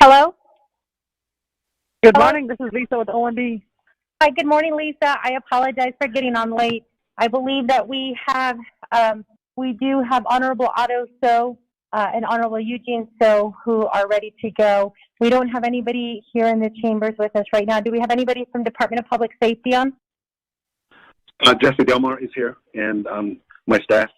Hello? Good Hello? morning. This is Lisa with OND. Hi, good morning, Lisa. I apologize for getting on late. I believe that we do have Honorable Otto So and Honorable Eugene So who are ready to go. We don't have anybody here in the chambers with us right now. Do we have anybody from Department of Public Safety on? Jesse Delmar is here, and my staff.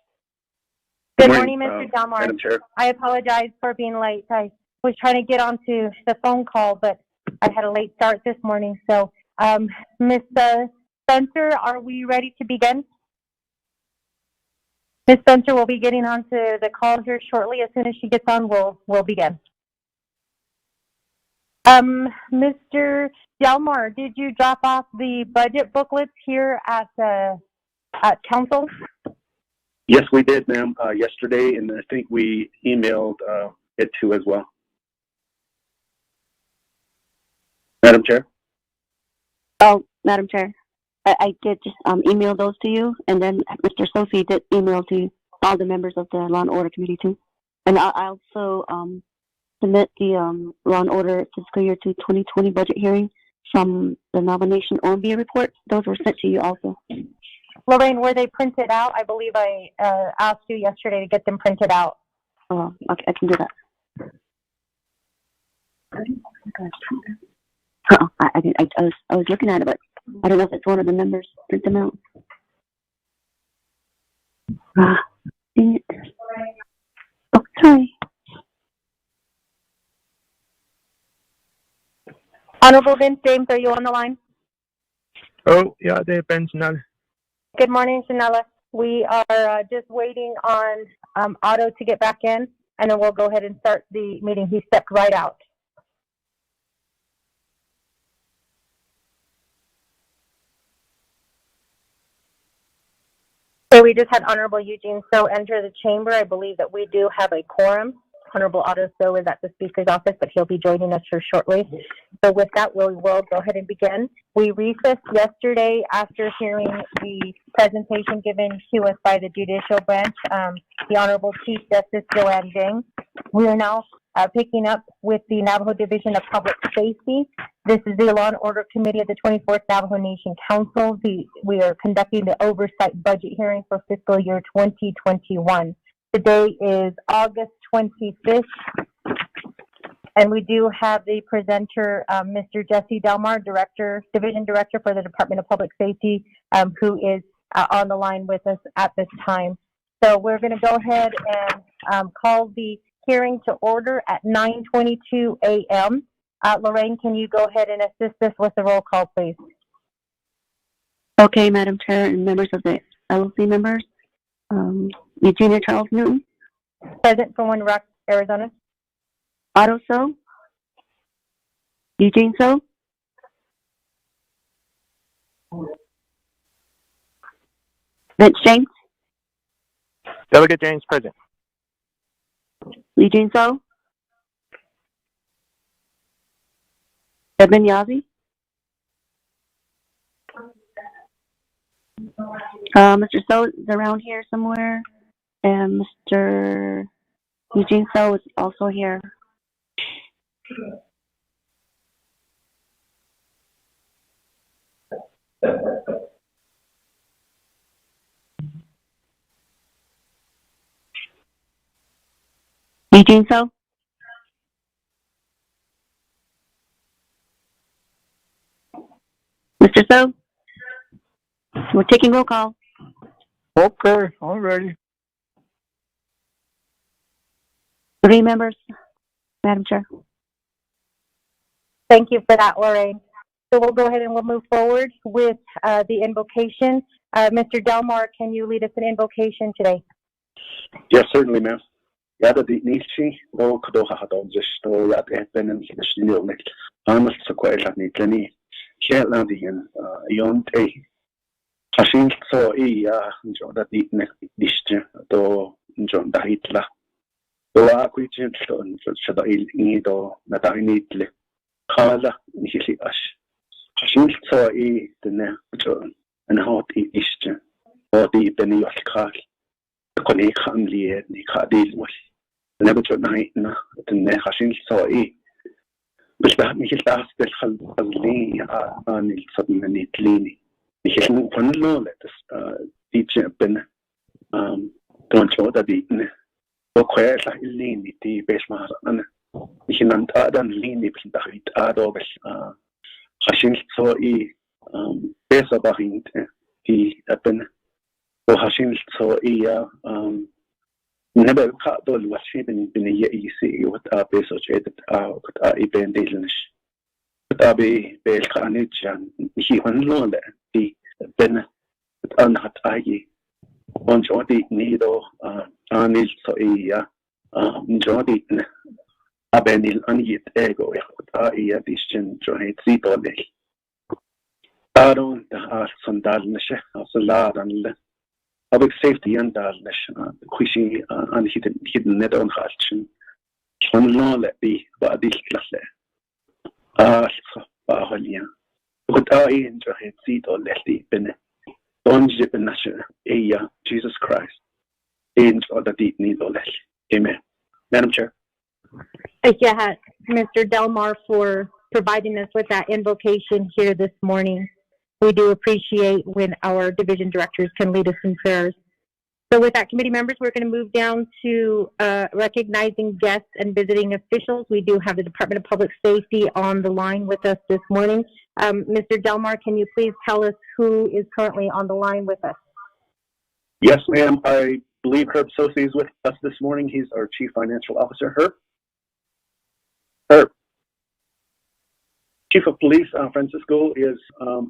Good morning, Mr. Delmar. Madam Chair. I apologize for being late. I was trying to get onto the phone call, but I had a late start this morning. So, Ms. Spencer, are we ready to begin? Ms. Spencer will be getting onto the call here shortly. As soon as she gets on, we'll begin. Mr. Delmar, did you drop off the budget booklets here at council? Yes, we did, ma'am, yesterday, and I think we emailed it too as well. Madam Chair? Oh, Madam Chair, I did just email those to you, and then Mr. Sophie did email to all the members of the Law and Order Committee too. And I also submit the Law and Order Fiscal Year 2020 budget hearing from the nomination OMB report. Those were sent to you also. Lorraine, were they printed out? I believe I asked you yesterday to get them printed out. Oh, okay, I can do that. Oh, I was looking at it, but I don't know if it's one of the members print them out. Dang it. Oh, sorry. Honorable Vince James, are you on the line? Oh, yeah, they pensional. Good morning, Janella. We are just waiting on Otto to get back in, and then we'll go ahead and start the meeting. He stepped right out. So we just had Honorable Eugene So enter the chamber. I believe that we do have a quorum. Honorable Otto So is at the Speaker's office, but he'll be joining us here shortly. So with that, we will go ahead and begin. We recessed yesterday after hearing the presentation given to us by the judicial branch, the Honorable Chief Justice Joanne Jang. We are now picking up with the Navajo Division of Public Safety. This is the Law and Order Committee of the 24th Navajo Nation Council. We are conducting the oversight budget hearing for fiscal year 2021. Today is August 25th, and we do have the presenter, Mr. Jesse Delmar, Division Director for the Department of Public Safety, who is on the line with us at this time. So we're going to go ahead and call the hearing to order at 9:22 a.m. Lorraine, can you go ahead and assist us with the roll call, please? Okay, Madam Chair and members of the LLC members. Eugenia Charles Newton. Present from Window Rock, Arizona. Otto So. Eugene So. Vince James. Delegate James present. Eugene So. Edmund Yazzie. Mr. So is around here somewhere, and Mr. Eugene So is also here. Eugene So. Mr. So. We're taking roll call. Okay, I'm ready. 3 members, Madam Chair. Thank you for that, Lorraine. So we'll go ahead and we'll move forward with the invocation. Mr. Delmar, can you lead us in invocation today? Yes, certainly, ma'am. Yada di nishi o kadoha hadon jisto yat epenen hisnilnik amas sequela nitlani sheladian yonte Hashin so njo da di ne diste do njo da hitla do akuichen so shada il do na da nitle khala nihili ash Hashin so de ne jo an hot iste o di beni yakal koni khamli ni khadil wal never to night na the hashin so Mihiltaas del Khalli Anil Sabmani Tlini. Mihiln Panlo let us teach Ben don't show that the Oquella Lini, the Beshmar, and Mihilant Adan Lini, Pindahit Adobes, Hashing so e Besabarint, the Ben, or Hashing so e never cut all was shipping in a year what are associated out event Danish. But I be Belkanich and he won loan the Ben unhat I on Jodi Nido Anil so Jodi Abenil Anit Ego addition joint Zitole. I don't ask some Dalnish, so lad and public safety and Dalnish, Quishi and hidden net on Hatchin. One law let be, but this class. Bahalia. But I enjoy it, Zito Letty Bene. Don't zip in Nasher, Jesus Christ. Enjoy the deep need of Amen. Madam Chair. Yeah, Mr. Delmar, for providing us with that invocation here this morning. We do appreciate when our division directors can lead us in prayers. So with that, committee members, we're going to move down to recognizing guests and visiting officials. We do have the Department of Public Safety on the line with us this morning. Mr. Delmar, can you please tell us who is currently on the line with us? Yes, ma'am. I believe Herb Sosi is with us this morning. He's our Chief Financial Officer. Herb. Chief of Police, Francisco, is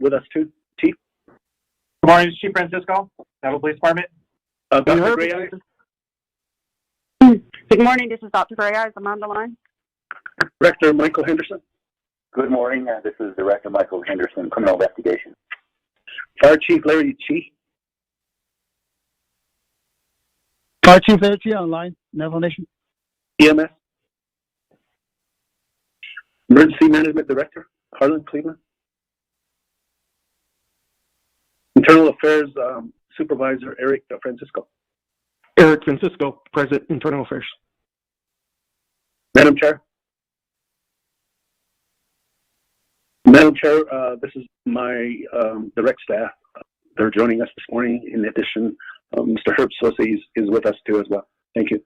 with us too. Chief. Good morning, Chief Francisco, Naval Police Department. Dr. Gray Eyes. Good morning. This is Dr. Gray Eyes. I'm on the line. Director Michael Henderson. Good morning. This is Director Michael Henderson, Criminal Investigation. Fire Chief Larry Chi. Fire Chief Larry Chi online, Naval Nation. EMS. Emergency Management Director Harlan Cleveland. Internal Affairs Supervisor Eric Francisco. Eric Francisco, President, Internal Affairs. Madam Chair. Madam Chair, this is my direct staff. They're joining us this morning. In addition, Mr. Herb Sosi is with us too as well. Thank you.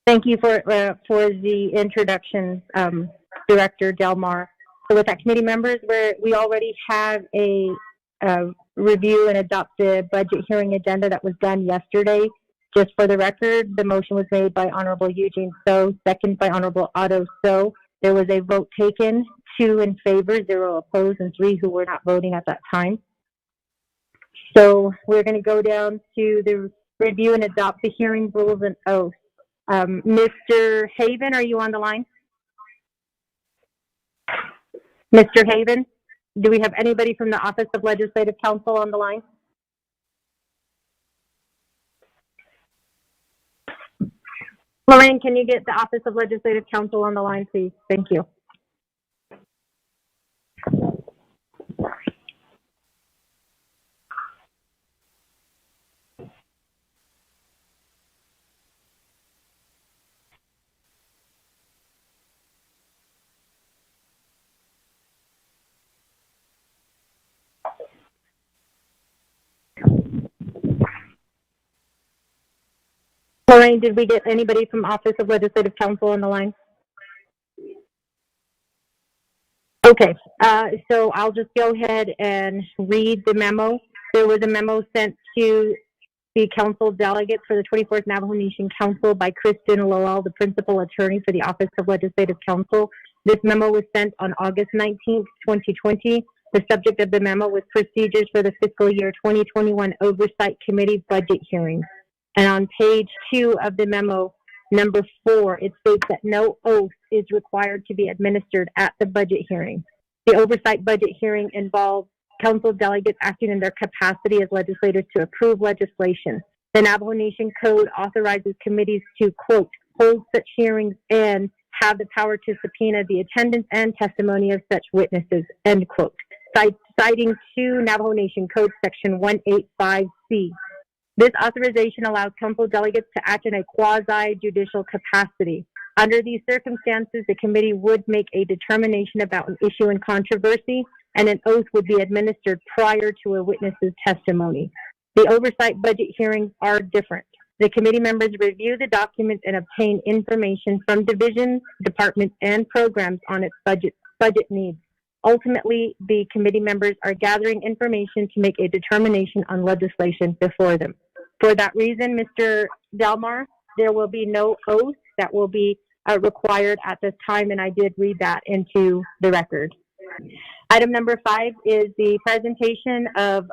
Thank you for the introduction, Director Delmar. So with that, committee members, we already have a review and adopt the budget hearing agenda that was done yesterday. Just for the record, the motion was made by Honorable Eugene So, second by Honorable Otto So. There was a vote taken, 2 in favor, 0 opposed, and 3 who were not voting at that time. So we're going to go down to the review and adopt the hearing rules and oaths. Mr. Haven, are you on the line? Mr. Haven, do we have anybody from the Office of Legislative Counsel on the line? Lorraine, can you get the Office of Legislative Counsel on the line, please? Thank you. Lorraine, did we get anybody from Office of Legislative Counsel on the line? Okay, so I'll just go ahead and read the memo. There was a memo sent to the council delegates for the 24th Navajo Nation Council by Kristen Lowell, the principal attorney for the Office of Legislative Counsel. This memo was sent on August 19th, 2020. The subject of the memo was procedures for the fiscal year 2021 Oversight Committee budget hearings. And on page 2 of the memo, number 4, it states that no oath is required to be administered at the budget hearing. The oversight budget hearing involves council delegates acting in their capacity as legislators to approve legislation. The Navajo Nation Code authorizes committees to, quote, hold such hearings and have the power to subpoena the attendance and testimony of such witnesses, end quote. Citing 2 Navajo Nation Code section 185C. This authorization allows council delegates to act in a quasi-judicial capacity. Under these circumstances, the committee would make a determination about an issue in controversy, and an oath would be administered prior to a witness's testimony. The oversight budget hearings are different. The committee members review the documents and obtain information from divisions, departments, and programs on its budget needs. Ultimately, the committee members are gathering information to make a determination on legislation before them. For that reason, Mr. Delmar, there will be no oath that will be required at this time, and I did read that into the record. Item number 5 is the presentation of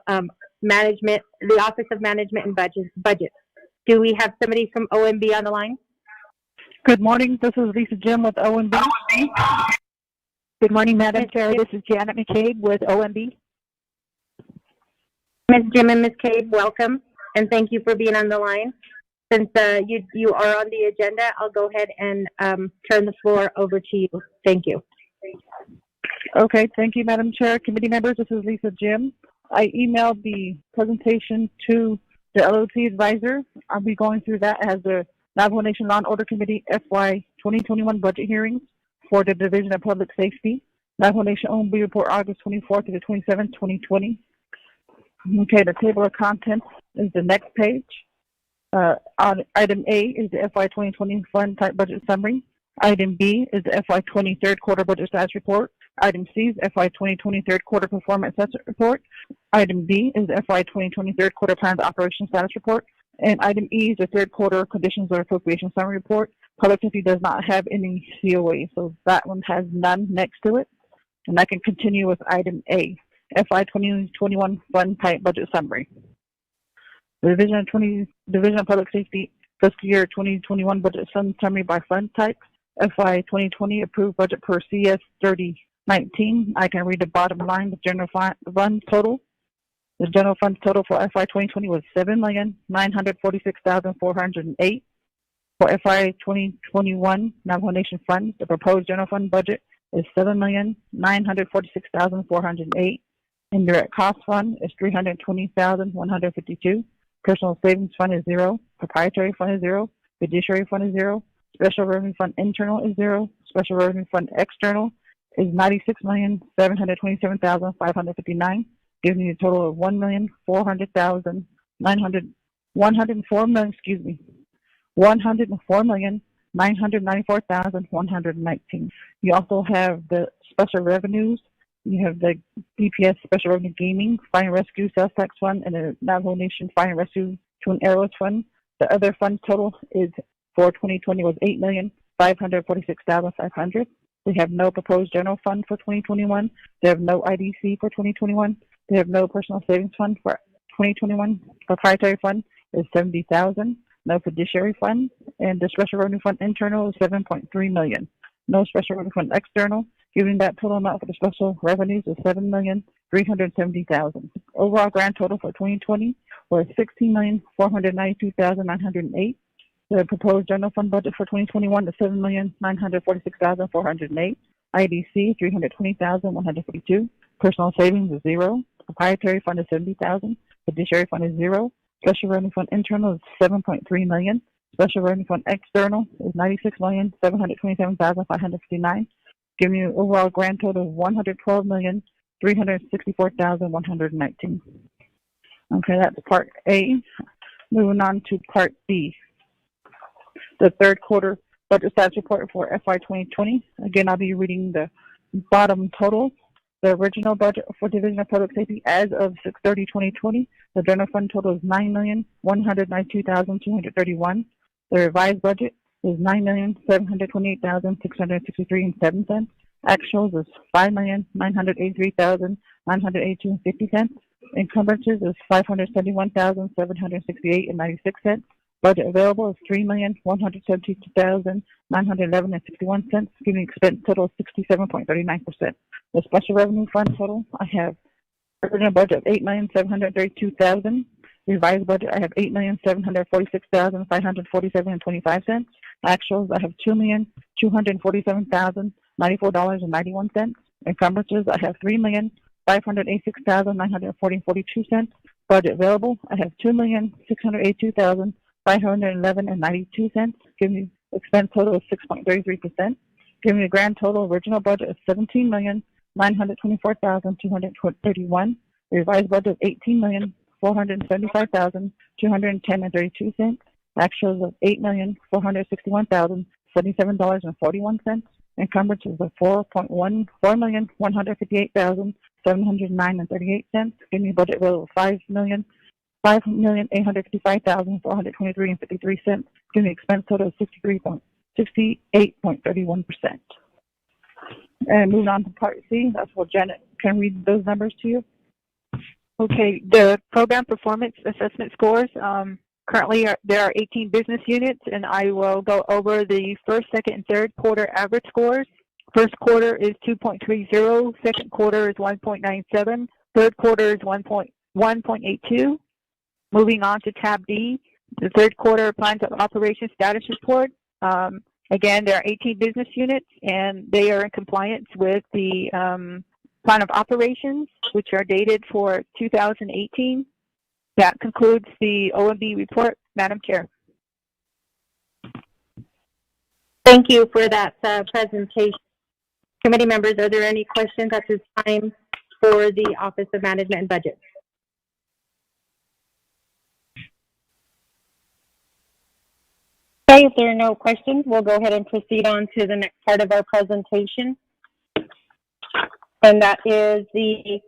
management, the Office of Management and Budget. Do we have somebody from OMB on the line? Good morning. This is Lisa Jim with OMB. Good morning, Madam Ms. Chair. Jim. This is Janet McCabe with OMB. Ms. Jim and Ms. Cabe, welcome, and thank you for being on the line. Since you are on the agenda, I'll go ahead and turn the floor over to you. Thank you. Okay, thank you, Madam Chair. Committee members, this is Lisa Jim. I emailed the presentation to the LOT advisor. I'll be going through that as the Navajo Nation Law and Order Committee FY 2021 budget hearings for the Division of Public Safety. Navajo Nation OMB report August 24th to the 27th, 2020. Okay, the table of contents is the next page. On item A is the FY 2020 fund type budget summary. Item B is the FY 20 third quarter budget status report. Item C is FY 2020 third quarter performance assessment report. Item D is the FY 2020 third quarter planned operations status report. And item E is the third quarter conditions of appropriation summary report. Public safety does not have any COA, so that one has none next to it. And I can continue with item A, FY 2021 fund type budget summary. The Division of Public Safety fiscal year 2021 budget fund summary by fund type. FY 2020 approved budget per CS 3019. I can read the bottom line, the general fund total. The general fund total for FY 2020 was $7,946,408. For FY 2021 Navajo Nation funds, the proposed general fund budget is $7,946,408. Indirect cost fund is $320,152. Personal savings fund is 0. Proprietary fund is 0. Fiduciary fund is 0. Special revenue fund internal is 0. Special revenue fund external is $96,727,559, giving you a total of $104,994,119. You also have the special revenues. You have the DPS Special Revenue Gaming, Fire and Rescue Sales Tax Fund, and the Navajo Nation Fire and Rescue Twin Arrows Fund. The other fund total is for 2020 was $8,546,500. They have no proposed general fund for 2021. They have no IDC for 2021. They have no personal savings fund for 2021. Proprietary fund is $70,000. No fiduciary fund, and the special revenue fund internal is $7.3 million. No special revenue fund external, giving that total amount for the special revenues is $7,370,000. Overall grand total for 2020 was $16,492,908. The proposed general fund budget for 2021 is $7,946,408. IDC $320,152. Personal savings is 0. Proprietary fund is $70,000. Fiduciary fund is 0. Special revenue fund internal is $7.3 million. Special revenue fund external is $96,727,559, giving you an overall grand total of $112,364,119. Okay, that's part A. Moving on to part B. The third quarter budget status report for FY 2020. Again, I'll be reading the bottom totals. The original budget for Division of Public Safety as of 6/30/2020, the general fund total is $9,192,231. The revised budget is $9,728,663.07. Actuals is $5,983,982.50. Encumbrances is $571,768.96. Budget available is $3,172,911.61, giving expense total of 67.39%. The special revenue fund total, I have original budget of $8,732,000. Revised budget, I have $8,746,547.25. Actuals, I have $2,247,094.91. Encumbrances, I have $3,586,940.42. Budget available, I have $2,682,511.92, giving me expense total of 6.33%, giving a grand total original budget of $17,924,231, revised budget of $18,475,210.32, actuals of $8,461,077.41, encumbrances of $4,158,709.38, giving a budget total of $5,855,423.53, giving an expense total of 68.31%. And moving on to Part C, that's what Janet can read those numbers to you. Okay, the program performance assessment scores, currently there are 18 business units, and I will go over the first, second, and third quarter average scores. First quarter is 2.30, second quarter is 1.97, third quarter is 1.82. Moving on to tab D, the third quarter plans of operations status report. Again, there are 18 business units, and they are in compliance with the plan of operations, which are dated for 2018. That concludes the OMB report, Madam Chair. Thank you for that presentation. Committee members, are there any questions at this time for the Office of Management and Budget? Okay, if there are no questions, we'll go ahead and proceed on to the next part of our presentation. And that is the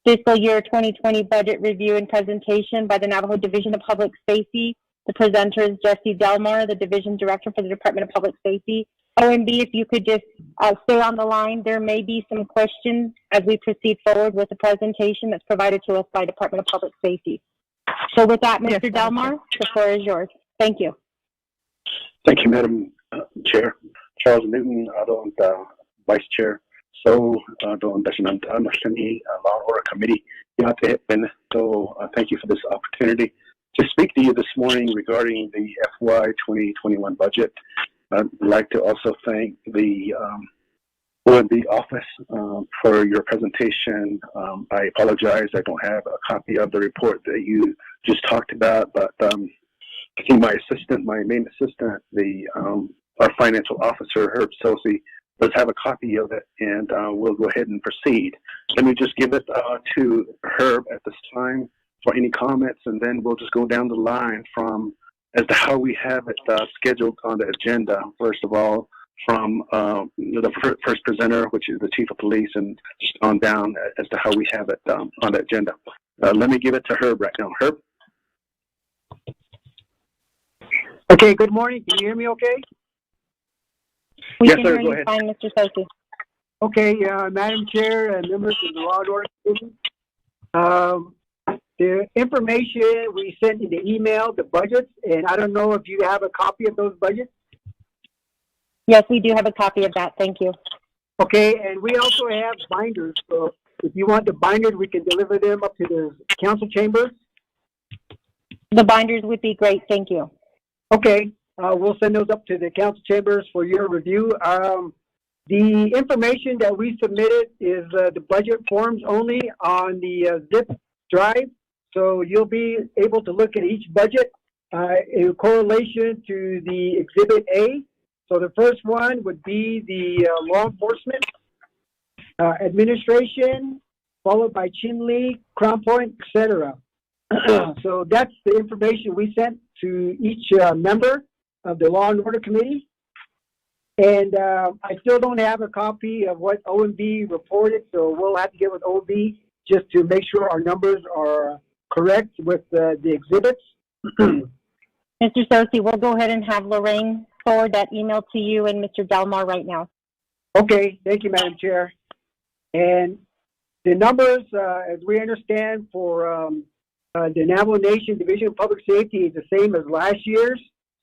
fiscal year 2020 budget review and presentation by the Navajo Division of Public Safety. The presenter is Jesse Delmar, the Division Director for the Department of Public Safety. OMB, if you could just stay on the line, there may be some questions as we proceed forward with the presentation that's provided to us by Department of Public Safety. So with that, Mr. Delmar, the floor is yours. Thank you. Thank you, Madam Chair. Charles Newton, Vice Chair. So, National Law and Order Committee. So, thank you for this opportunity to speak to you this morning regarding the FY 2021 budget. I'd like to also thank the OMB office for your presentation. I apologize, I don't have a copy of the report that you just talked about, but I think my main assistant, our financial officer, Herb Sosi, does have a copy of it, and we'll go ahead and proceed. Let me just give it to Herb at this time for any comments, and then we'll just go down the line as to how we have it scheduled on the agenda. First of all, from the first presenter, which is the Chief of Police, and just on down as to how we have it on the agenda. Let me give it to Herb right now. Herb? Okay, good morning. Can you hear me okay? We Yes, can sir, hear go you ahead. fine, Mr. Sosi. Okay, Madam Chair and members of the Law and Order Committee. The information we sent in the email, the budgets, and I don't know if you have a copy of those budgets. Yes, we do have a copy of that. Thank you. Okay, and we also have binders. So if you want the binders, we can deliver them up to the council chambers. The binders would be great. Thank you. Okay, we'll send those up to the council chambers for your review. The information that we submitted is the budget forms only on the zip drive. So you'll be able to look at each budget in correlation to the Exhibit A. So the first one would be the law enforcement administration, followed by Chinle, Crown Point, etc. So that's the information we sent to each member of the Law and Order Committee. And I still don't have a copy of what OMB reported, so we'll have to get with OMB just to make sure our numbers are correct with the exhibits. Mr. Sosi, we'll go ahead and have Lorraine forward that email to you and Mr. Delmar right now. Okay, thank you, Madam Chair. And the numbers, as we understand, for the Navajo Nation Division of Public Safety is the same as last year's.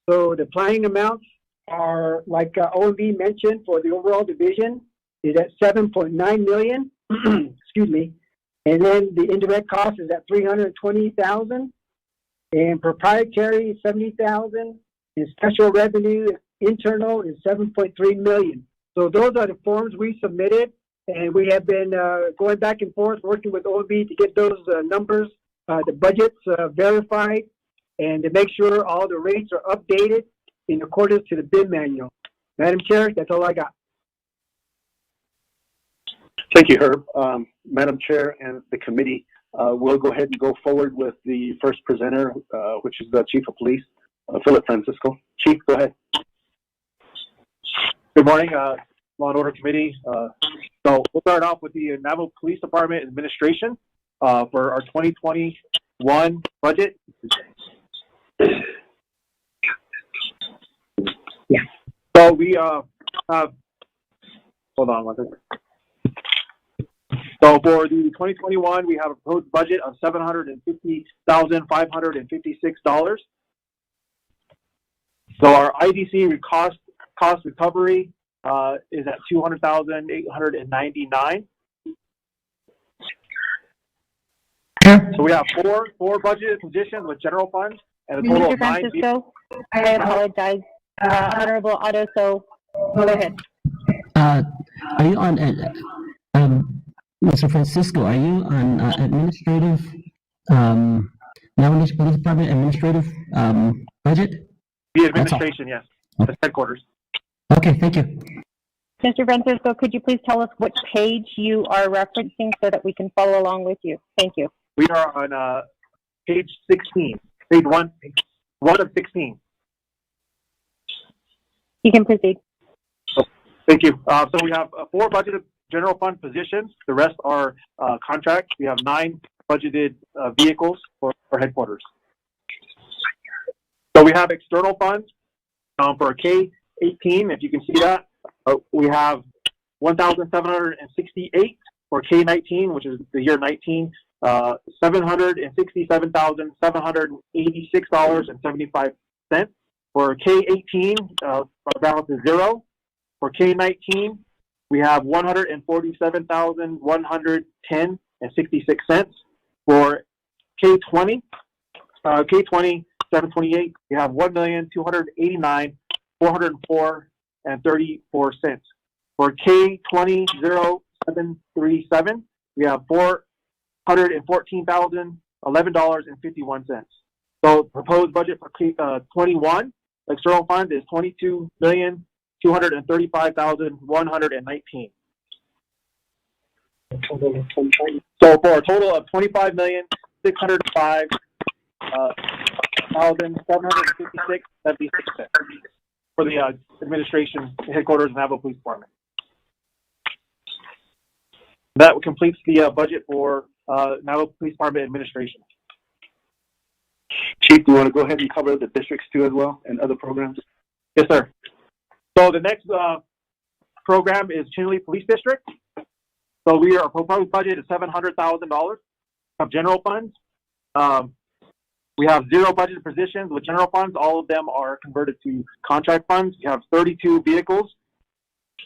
So the planning amounts are, like OMB mentioned, for the overall division is at $7.9 million. Excuse me. And then the indirect cost is at $320,000, and proprietary $70,000, and special revenue internal is $7.3 million. So those are the forms we submitted, and we have been going back and forth working with OMB to get those numbers, the budgets verified, and to make sure all the rates are updated in accordance to the bid manual. Madam Chair, that's all I got. Thank you, Herb. Madam Chair and the committee, we'll go ahead and go forward with the first presenter, which is the Chief of Police, Philip Francisco. Chief, go ahead. Good morning, Law and Order Committee. So we'll start off with the Navajo Police Department Administration for our 2021 budget. Yeah. So we have, hold on one second. So for the 2021, we have a proposed budget of $750,556. So our IDC cost recovery is at $200,899. So we have four budgeted positions with general funds and a total Mr. of 9. Francisco, I apologize. Honorable Otto, so go ahead. Are you on, Mr. Francisco, are you on administrative, Navajo Police Department administrative budget? The administration, yes. The headquarters. Okay, thank you. Mr. Francisco, could you please tell us which page you are referencing so that we can follow along with you? Thank you. We are on page 16, page one of 16. You can proceed. Thank you. So we have 4 budgeted general fund positions. The rest are contracts. We have 9 budgeted vehicles for headquarters. So we have external funds for K-18, if you can see that. We have 1,768 for K-19, which is the year 19, $767,786.75. For K-18, our balance is 0. For K-19, we have $147,110.66. For K-20, K-20, 728, we have $1,289,404.34. For K-20-0737, we have $414,011.51. So proposed budget for K-21 external funds is $22,235,119. So for a total of $25,605,756.76 for the administration headquarters and Navajo Police Department. That completes the budget for Navajo Police Department administration. Chief, do you want to go ahead and cover the districts too as well and other programs? Yes, sir. So the next program is Chinle Police District. So our proposed budget is $700,000 of general funds. We have 0 budgeted positions with general funds. All of them are converted to contract funds. We have 32 vehicles.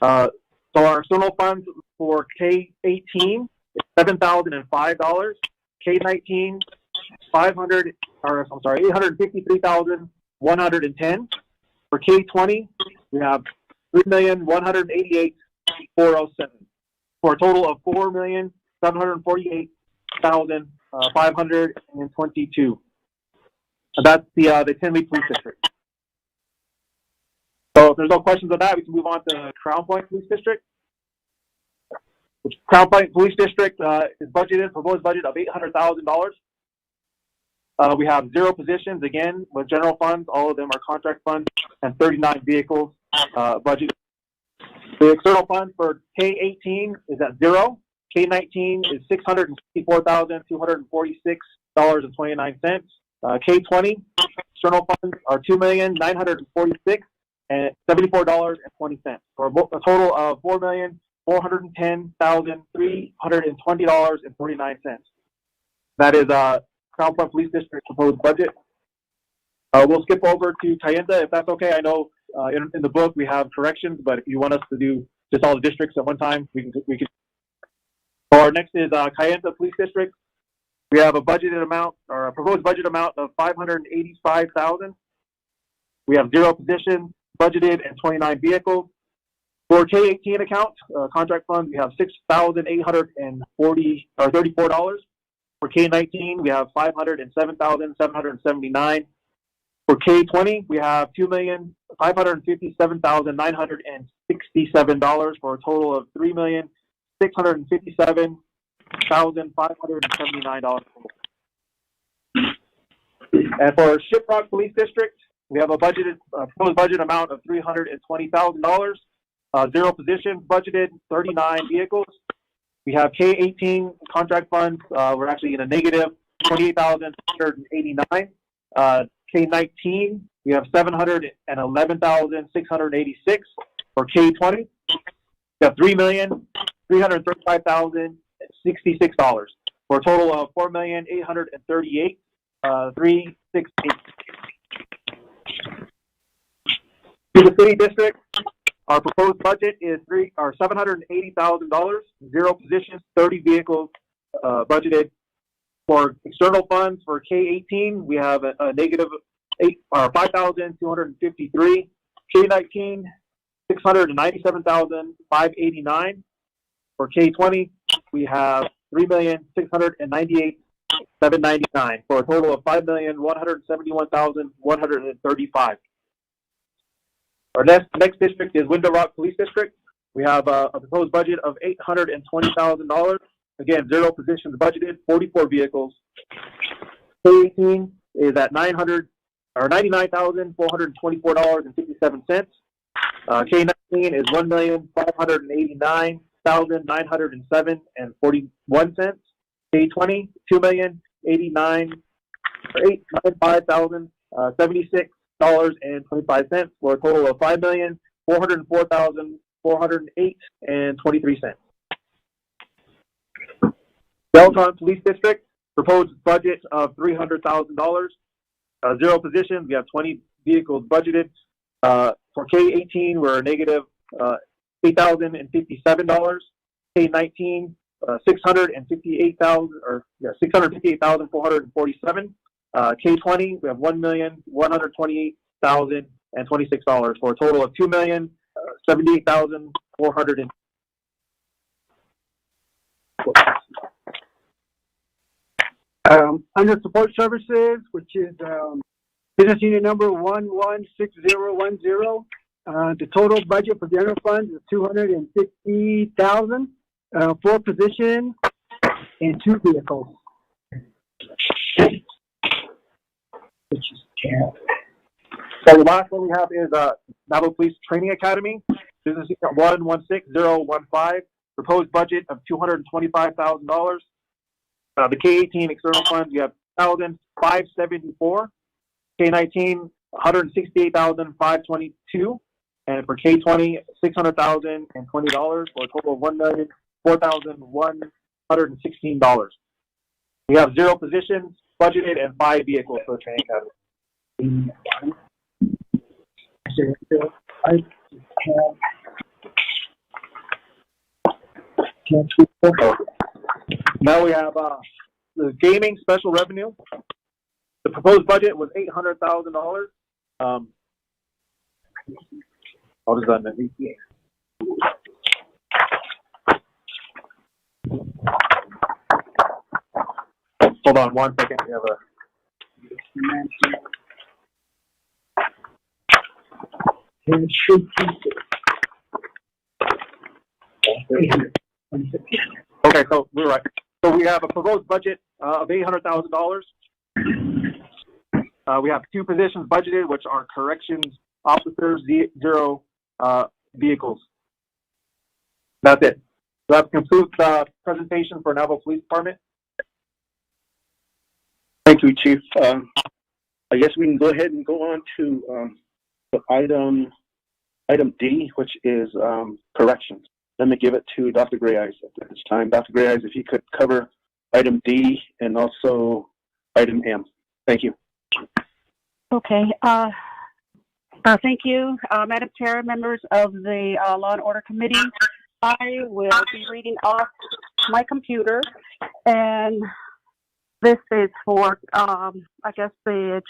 So our external funds for K-18 is $7,005. K-19, $853,110. For K-20, we have $3,188,407 for a total of $4,748,522. And that's the Chinle Police District. So if there's no questions on that, we can move on to Crown Point Police District. Which Crown Point Police District is proposed budget of $800,000. We have 0 positions, again, with general funds. All of them are contract funds, and 39 vehicles budgeted. The external fund for K-18 is at 0. K-19 is $664,246.29. K-20 external funds are $2,946,074.20 for a total of $4,410,320.49. That is Crown Point Police District proposed budget. We'll skip over to Kayenta if that's okay. I know in the book we have corrections, but if you want us to do just all the districts at one time, we can. So our next is Kayenta Police District. We have a budgeted amount, or a proposed budget amount of $585,000. We have 0 positions budgeted and 29 vehicles. For K-18 account, contract funds, we have $6,834. For K-19, we have $507,779. For K-20, we have $2,557,967 for a total of $3,657,579. And for Shiprock Police District, we have a proposed budget amount of $320,000. 0 positions budgeted, 39 vehicles. We have K-18 contract funds. We're actually in a negative 28,689. K-19, we have 711,686. For K-20, we have $3,335,066 for a total of $4,838,368. To the city district, our proposed budget is $780,000. 0 positions, 30 vehicles budgeted. For external funds, for K-18, we have a negative 5,253. K-19, 697,589. For K-20, we have 3,698,799 for a total of 5,171,135. Our next district is Window Rock Police District. We have a proposed budget of $820,000. Again, 0 positions budgeted, 44 vehicles. K-18 is at $99,424.57. K-19 is $1,589,907.41. K-20, $2,089,895,076.25 for a total of $5,404,408.23. Belton Police District, proposed budget of $300,000. 0 positions, we have 20 vehicles budgeted. For K-18, we're negative $8,057. K-19, $658,447. K-20, we have $1,128,026 for a total of $2,078,400. Under support services, which is business unit number 116010, the total budget for general funds is $250,000, 4 positions and 2 vehicles. Which is So the last one we have is Navajo Police Training Academy, business unit 116015, proposed budget of $225,000. The K-18 external funds, we have $1,574. K-19, $168,522. And for K-20, $600,020 for a total of $1,004,116. We have 0 positions budgeted and 5 vehicles for the training academy. Now we have the gaming special revenue. The proposed budget was $800,000. I'll just run that. Hold on 1 second. We have Okay, so we're right. So we have a proposed budget of $800,000. We have 2 positions budgeted, which are corrections officers, 0 vehicles. That's it. So that concludes the presentation for Navajo Police Department. Thank you, Chief. I guess we can go ahead and go on to item D, which is corrections. Let me give it to Dr. Gray Eyes at this time. Dr. Gray Eyes, if you could cover item D and also item M. Thank you. Okay. Thank you, Madam Chair, members of the Law and Order Committee. I will be reading off my computer, and this is for, I guess, the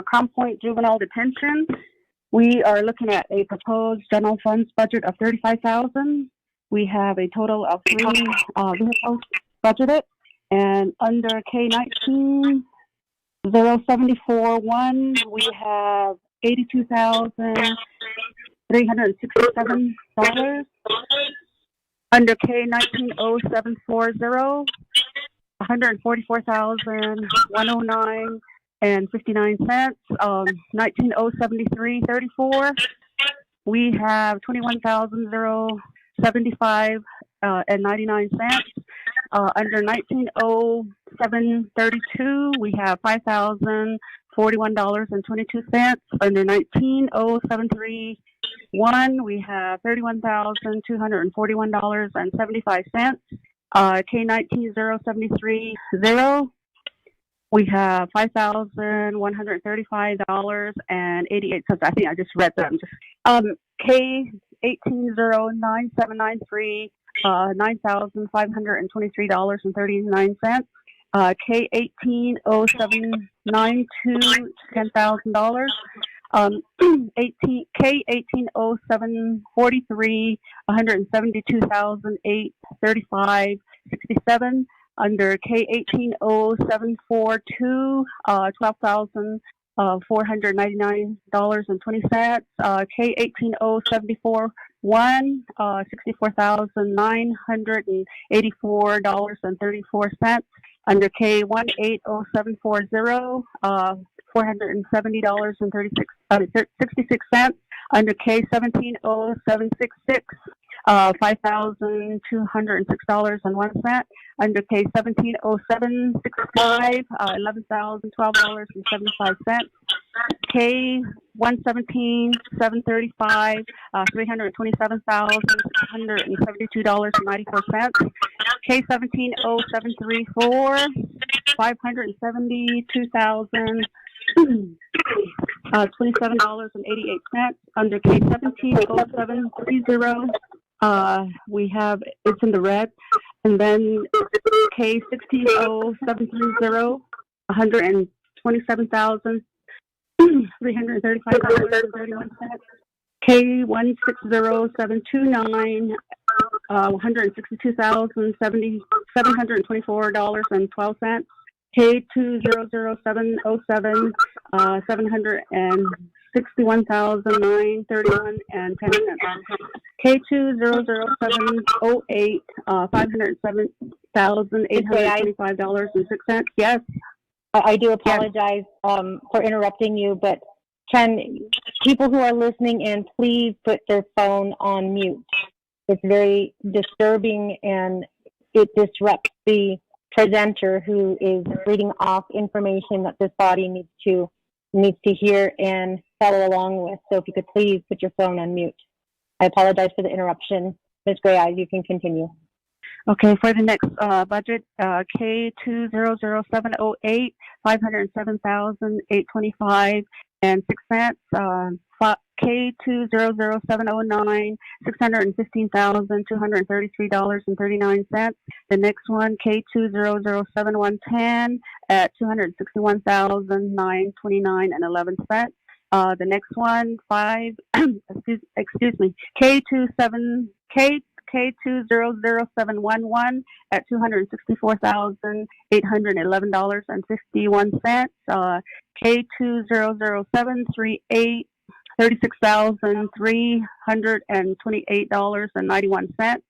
Crown Point Juvenile Detention. We are looking at a proposed general funds budget of $35,000. We have a total of 3 vehicles budgeted, and under K-19, 0741, we have $82,367. Under K190740, $144,109.59. 190734, we have $21,075 and 99 cents. Under 190732, we have $5,041.22. Under 19073, we have $31,241.75. K190730, we have $5,135.88. I think I just read them. K18097993, $9,523.39. K180792, $10,000. K180743, $172,835.67. Under K180742, $12,499.20. K180741, $64,984.34. Under K180740, $470.66. Under K170766, $5,206.01. Under K170765, $11,012.75. K117735, $327,672.94. K170734, $572,027.88. Under K170730, we have, it's in the red. And then K160730, $127,335.31. K160729, $162,724.12. K200707, $761,931.10. K200708, $507,825.06. Yes. I do apologize for interrupting you, but can people who are listening in please put their phone on mute? It's very disturbing and it disrupts the presenter who is reading off information that this body needs to hear and follow along with. So if you could please put your phone on mute. I apologize for the interruption. Ms. Gray Eyes, you can continue. Okay, for the next budget, K200708, $507,825.06. K200709, $615,233.39. The next one, K200710, at $261,929.11. The next one, K200711 at $264,811.51. K200738, $36,328.91.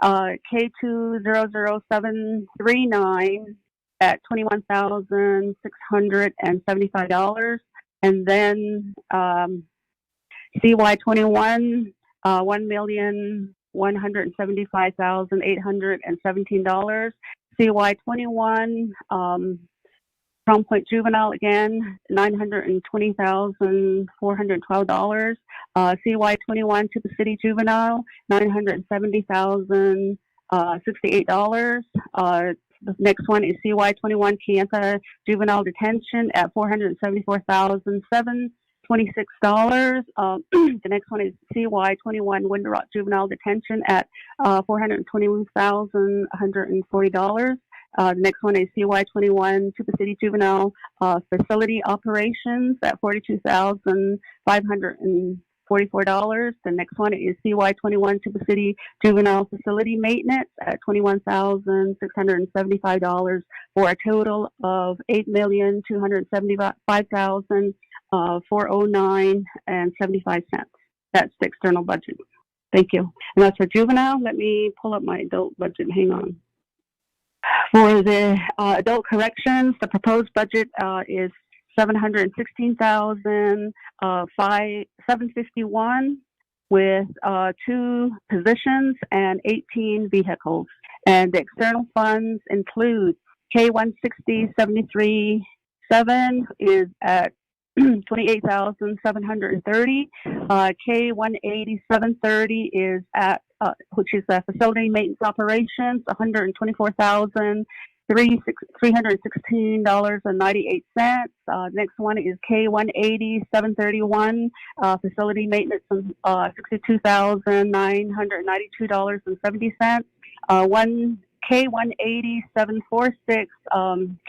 K2007939 at $21,675. And then CY21, $1,175,817. CY21, Crown Point Juvenile again, $920,412. CY21 Tuba City Juvenile, $970,068. The next one is CY21 Kayenta Juvenile Detention at $474,726. The next one is CY21 Window Rock Juvenile Detention at $421,140. The next one is CY21 Tuba City Juvenile Facility Operations at $42,500 $44. The next one is CY21 Tuba City Juvenile Facility Maintenance at $21,675 for a total of $8,275,409.75. That's the external budget. Thank you. And that's for juvenile. Let me pull up my adult budget. Hang on. For the adult corrections, the proposed budget is $716,751 with 2 positions and 18 vehicles. And the external funds include K160-73-7 is at $28,730. K180-730 is at which is facility maintenance operations, $124,316.98. Next one is K180-731, facility maintenance, $62,992.70. K180-746,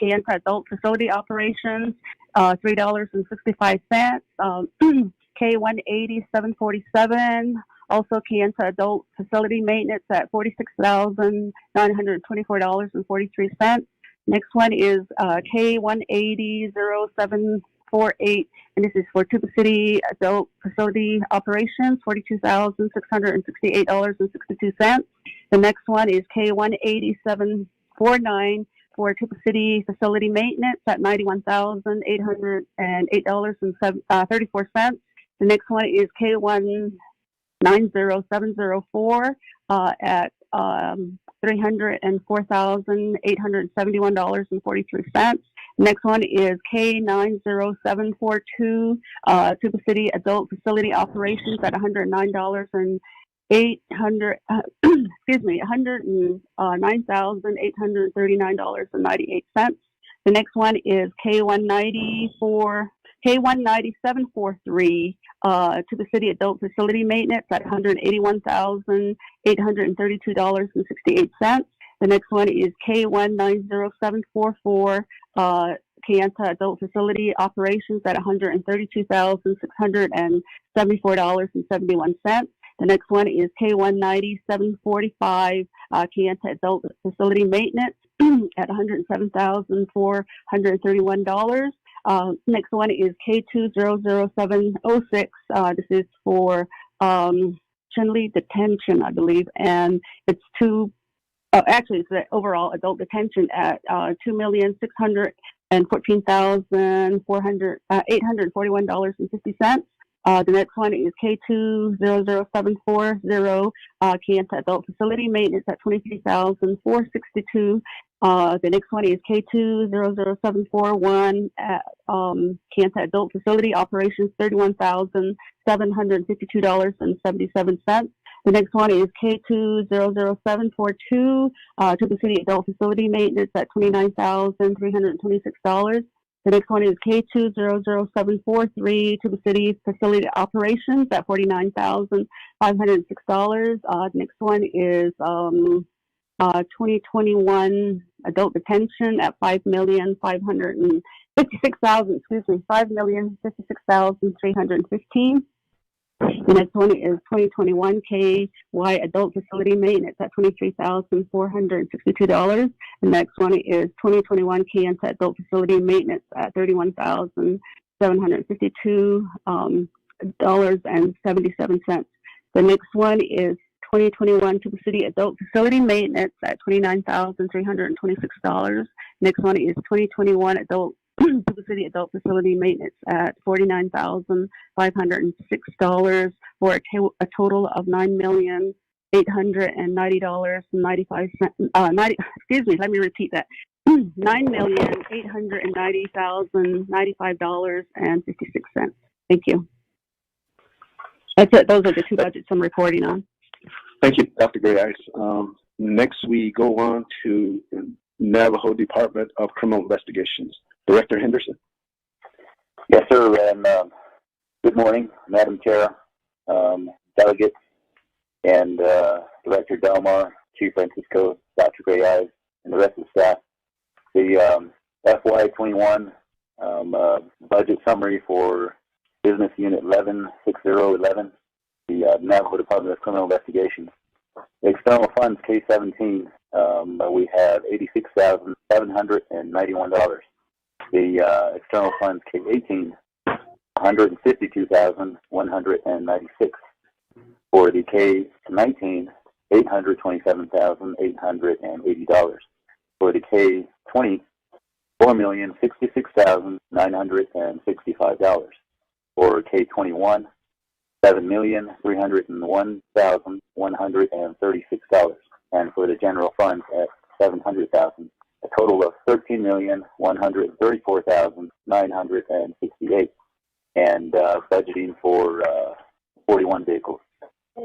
Kayenta Adult Facility Operations, $3.65. K180-747, also Kayenta Adult Facility Maintenance at $46,924.43. Next one is K180-0748, and this is for Tuba City Adult Facility Operations, $42,668.62. The next one is K180-749 for Tuba City Facility Maintenance at $91,808.34. The next one is K190-704 at $304,871.43. Next one is K90742, Tuba City Adult Facility Operations at $109,839.98. The next one is K19743, Tuba City Adult Facility Maintenance at $181,832.68. The next one is K190-744, Kayenta Adult Facility Operations at $132,674.71. The next one is K190-745, Kayenta Adult Facility Maintenance at $107,431. Next one is K200-706. This is for Chinle Detention, I believe, and it's actually it's the overall adult detention at $2,614,841.50. The next one is K200-740, Kayenta Adult Facility Maintenance at $23,462. The next one is K200-741 at Kayenta Adult Facility Operations, $31,752.77. The next one is K200-742, Tuba City Adult Facility Maintenance at $29,326. The next one is K200-743, Tuba City Facility Operations at $49,506. The next one is 2021 Adult Detention at $5,056,315. The next one is 2021 KY Adult Facility Maintenance at $23,462. The next one is 2021 Kayenta Adult Facility Maintenance at $31,752.77. The next one is 2021 Tuba City Adult Facility Maintenance at $29,326. Next one is 2021 Adult Tuba City Adult Facility Maintenance at $49,506 for a total of $9,890.95. Excuse me, let me repeat that. $9,890,095.56. Thank you. That's it. Those are the 2 budgets I'm reporting on. Thank you, Dr. Gray Ice. Next, we go on to Navajo Department of Criminal Investigations. Director Henderson. Yes, sir. And good morning, Madam Chair, delegates, and Director Delmar, Chief Francisco, Dr. Gray Eyes, and the rest of the staff. The FY21 budget summary for Business Unit 116011, the Navajo Department of Criminal Investigations. The external funds, K-17, we have $86,791. The external funds, K-18, $152,196. For the K-19, $827,880. For the K-20, $4,066,965. For K-21, $7,301,136. And for the general funds at $700,000, a total of $13,134,968, and budgeting for 41 vehicles.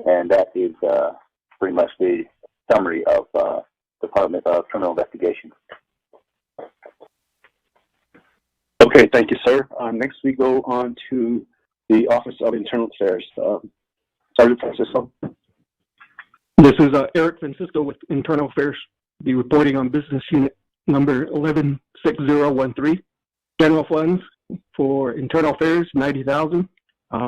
And that is pretty much the summary of Department of Criminal Investigations. Okay, thank you, sir. Next, we go on to the Office of Internal Affairs. Sergeant Francisco. This is Eric Francisco with Internal Affairs. Be reporting on business unit number 116013. General funds for Internal Affairs, $90,000.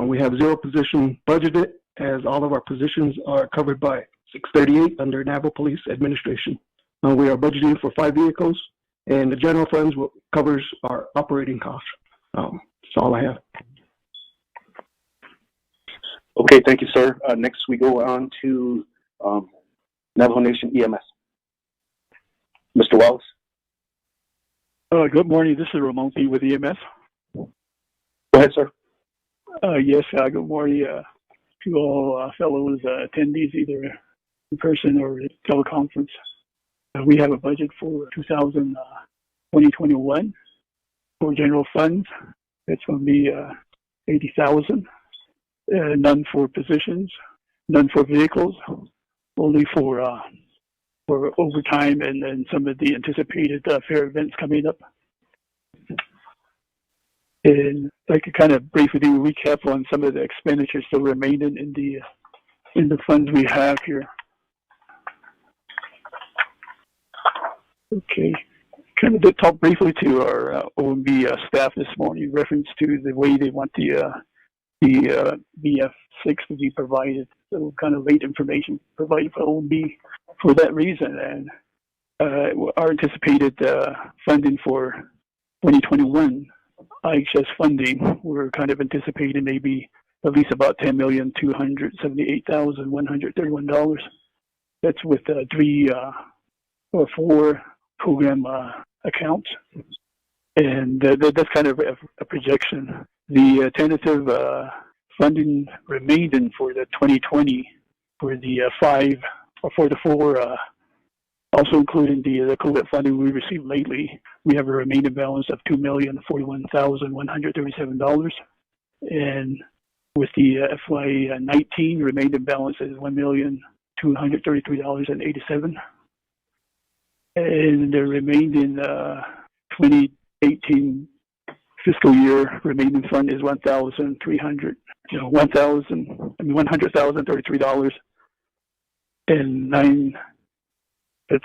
We have 0 position budgeted, as all of our positions are covered by 638 under Navajo Police Administration. We are budgeting for 5 vehicles, and the general funds covers our operating costs. That's all I have. Okay, thank you, sir. Next, we go on to Navajo Nation EMS. Mr. Wallace. Good morning. This is Ramon P. with EMS. Go ahead, sir. Yes, good morning to all fellows attendees, either in person or teleconference. We have a budget for 2021 for general funds. It's going to be $80,000. None for positions, none for vehicles, only for overtime and some of the anticipated fair events coming up. And I could kind of briefly do a recap on some of the expenditures still remaining in the funds we have here. Okay, kind of to talk briefly to our OMB staff this morning in reference to the way they want the BF6 to be provided. So kind of late information provided for OMB for that reason. And our anticipated funding for 2021 IHS funding, we're kind of anticipating maybe at least about $10,278,131. That's with 3 or 4 program accounts. And that's kind of a projection. The tentative funding remaining for the 2020 for the 5 or 4 to 4, also including the COVID funding we received lately, we have a remaining balance of $2,041,137. And with the FY19 remaining balance is $1,233,087. And the remaining 2018 fiscal year remaining fund is $100,033 and it'd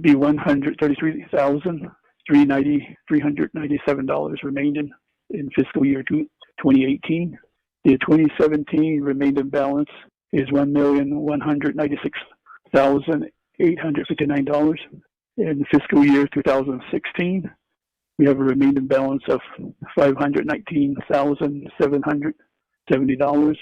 be $133,397 remaining in fiscal year 2018. The 2017 remaining balance is $1,196,859. In fiscal year 2016, we have a remaining balance of $519,770.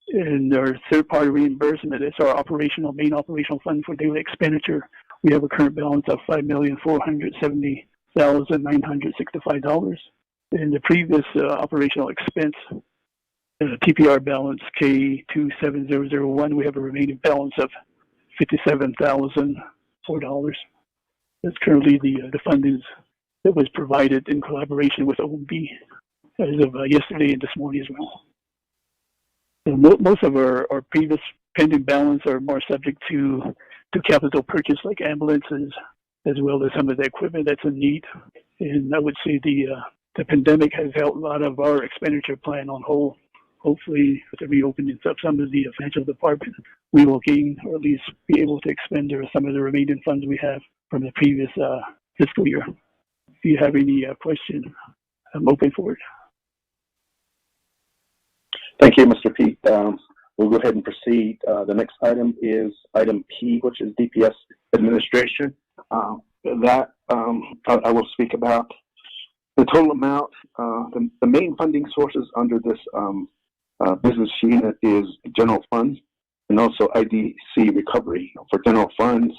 And our third-party reimbursement is our main operational fund for daily expenditure. We have a current balance of $5,470,965. In the previous operational expense, TPR balance K27001, we have a remaining balance of $57,004. That's currently the funding that was provided in collaboration with OMB as of yesterday and this morning as well. So most of our previous pending balance are more subject to capital purchase, like ambulances, as well as some of the equipment that's in need. And I would say the pandemic has held a lot of our expenditure plan on hold. Hopefully, with the reopening of some of the financial department, we will gain or at least be able to expend some of the remaining funds we have from the previous fiscal year. If you have any question, I'm open for it. Thank you, Mr. Pete. We'll go ahead and proceed. The next item is item P, which is DPS administration. I will speak about. The total amount, the main funding sources under this business unit is general funds and also IDC recovery. For general funds,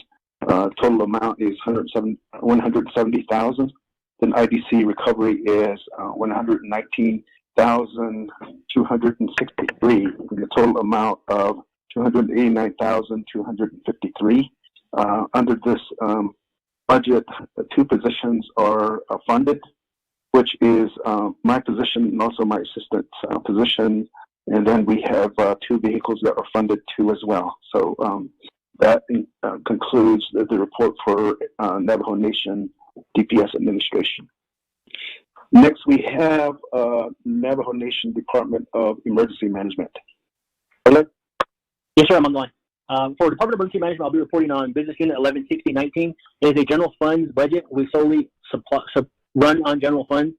total amount is $170,000. Then IDC recovery is $119,263, and the total amount of $289,253. Under this budget, the two positions are funded, which is my position and also my assistant's position. And then we have two vehicles that are funded too as well. So that concludes the report for Navajo Nation DPS administration. Next, we have Navajo Nation Department of Emergency Management. Oleg? Yes, sir, I'm online. For Department of Emergency Management, I'll be reporting on Business Unit 116019. It is a general funds budget. We solely run on general funds.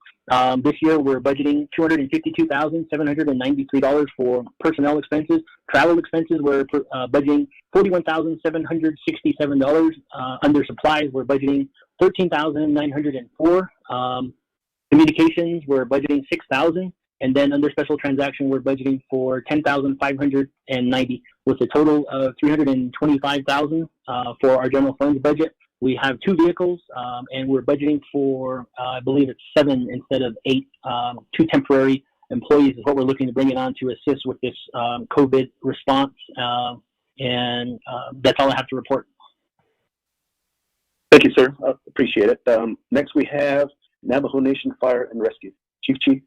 This year, we're budgeting $252,793 for personnel expenses. Travel expenses, we're budgeting $41,767. Under supplies, we're budgeting $13,904. Communications, we're budgeting $6,000. And then under special transaction, we're budgeting for $10,590, with a total of $325,000 for our general funds budget. We have two vehicles, and we're budgeting for, I believe it's 7 instead of 8, 2 temporary employees is what we're looking to bring it on to assist with this COVID response. And that's all I have to report. Thank you, sir. Appreciate it. Next, we have Navajo Nation Fire and Rescue. Chief.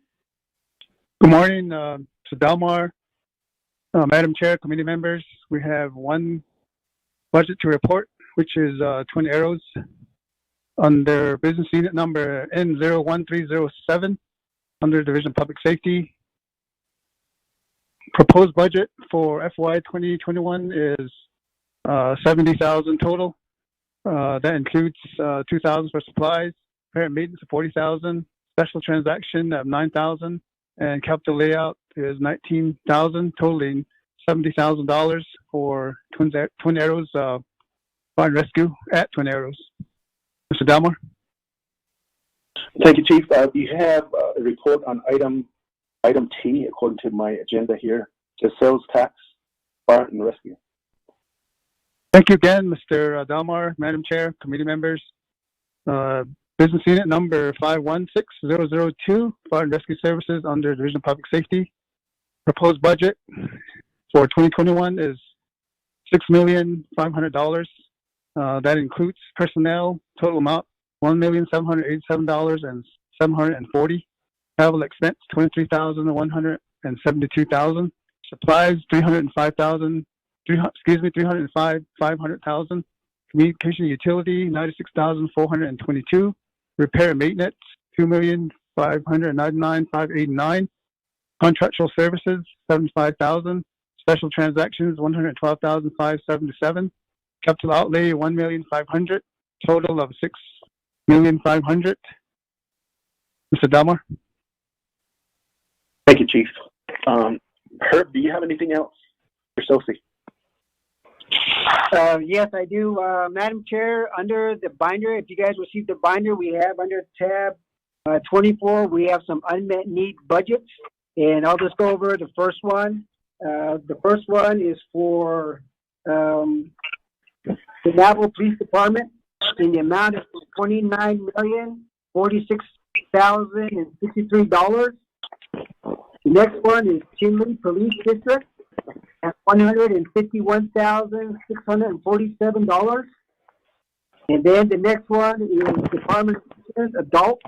Good morning, Mr. Delmar, Madam Chair, committee members. We have one budget to report, which is Twin Arrows under business unit number N01307 under Division of Public Safety. Proposed budget for FY 2021 is $70,000 total. That includes $2,000 for supplies, repair and maintenance of $40,000, special transaction of $9,000, and capital layout is $19,000, totaling $70,000 for Twin Arrows Fire and Rescue at Twin Arrows. Mr. Delmar. Thank you, Chief. You have a report on item T, according to my agenda here, to sales tax, fire and rescue. Thank you again, Mr. Delmar, Madam Chair, committee members. Business unit number 516002, Fire and Rescue Services under Division of Public Safety. Proposed budget for 2021 is $6,500,000. That includes personnel, total amount $1,787,740. Travel expense $23,172,000. Supplies $305,500,000. Communication utility $96,422. Repair and maintenance $2,599,589. Contractual services $75,000. Special transactions $112,577. Capital outlay $1,500,000. Total of $6,500,000. Mr. Delmar. Thank you, Chief. Herb, do you have anything else for Sophie? Yes, I do. Madam Chair, under the binder, if you guys received the binder, we have under tab 24, we have some unmet need budgets. And I'll just go over the first one. The first one is for the Navajo Police Department in the amount of $29,046,063. The next one is Chinle Police District at $151,647. And then the next one is Department of Defense Adult,